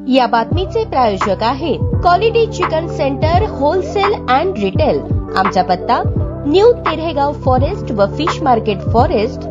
या बातमीचे प्रायोजक आहेत quality chicken centre wholesale and retail. आमचा पत्ता न्यू तिरेगाव फॉरेस्ट व फिश मार्केट फॉरेस्ट,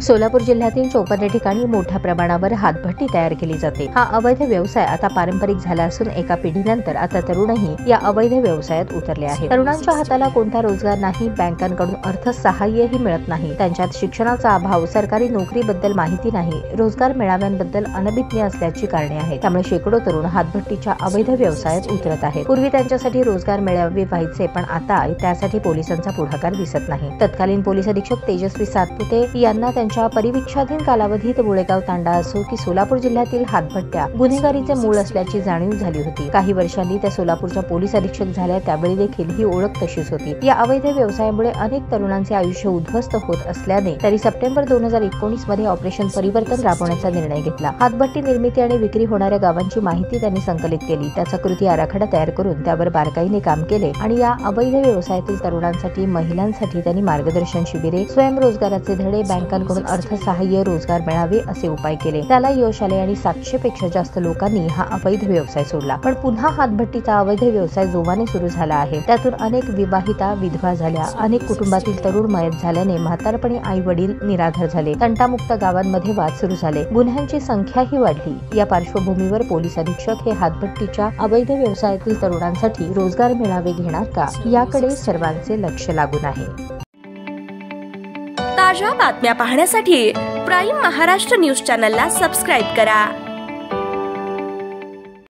सोलापूर जिल्ह्यातील 54 ठिकाणी मोठ्या प्रमाणावर हातभट्टी तयार केली जाते। हा अवैध व्यवसाय आता पारंपरिक झाला असून एका पिढीनंतर आता तरुणही या अवैध व्यवसायात उतरले आहेत। तरुणांच्या हाताला कोणता रोजगार नाही, बँकांकडून अर्थसहाय्यही मिळत नाही, त्यांच्यात शिक्षणाचा अभाव, सरकारी नोकरीबद्दल माहिती नाही, रोजगार मेळाव्यांबद्दल अनभिज्ञ असल्याची कारणे आहेत। त्यामुळे शेकडो तरुण हातभट्टीच्या अवैध व्यवसायात उतरत आहेत। पूर्वी त्यांच्यासाठी रोजगार मेळावे व्हायचे, पण आता त्यासाठी पोलिसांचा पुढाकार दिसत नाही। तत्कालीन पोलीस अधीक्षक तेजस्वी सातपुते यांना त्यांच्या परिवीक्षाधीन कालावधीत बोळेगाव तांडा असो की सोलापूर जिल्ह्यातील हातभट्ट्या गुन्हेगारीचे मूळ असल्याची जाणीव झाली होती। काही वर्षांनी त्या सोलापूरच्या पोलीस अधीक्षक झाल्या, त्यावेळी देखील ही ओळख तशीच होती। या अवैध व्यवसायामुळे अनेक तरुणांचे आयुष्य उद्ध्वस्त होत असल्याने त्यांनी सप्टेंबर 2019 मध्ये ऑपरेशन परिवर्तन राबवण्याचा निर्णय घेतला। हातभट्टी निर्मिती आणि विक्री होणाऱ्या गावांची माहिती त्यांनी संकलित केली, त्याचा कृती आराखडा तयार करून त्यावर बारकाईने काम केले आणि या अवैध व्यवसायातील तरुणांसाठी, महिलांसाठी त्यांनी मार्गदर्शन शिबिरे, स्वयंरोजगाराचे धडे, बँकांकडून अर्थसहाय्य, रोजगार मेळावे असे उपाय केले। त्याला यश आले आणि 700 पेक्षा जास्त लोकांनी हा अवैध व्यवसाय सोडला। पण पुन्हा हातभट्टीचा अवैध व्यवसाय जोमाने सुरू झाला आहे। त्यातून अनेक विवाहिता विधवा झाल्या, अनेक कुटुंबातील तरुण मयत झाल्याने म्हातारपणी आई वडील निराधार झाले, तंटामुक्त गावांमध्ये वाद सुरू झाले, गुन्ह्यांची संख्याही वाढली। या पार्श्वभूमीवर पोलीस अधीक्षक हे हातभट्टीच्या अवैध व्यवसायातील तरुणांसाठी रोजगार मेळावे घेणार का, याकडे सर्वांचे लक्ष लागून आहे। ताज्या बातम्या पाहण्यासाठी प्राईम महाराष्ट्र न्यूज चॅनलला सबस्क्राईब करा।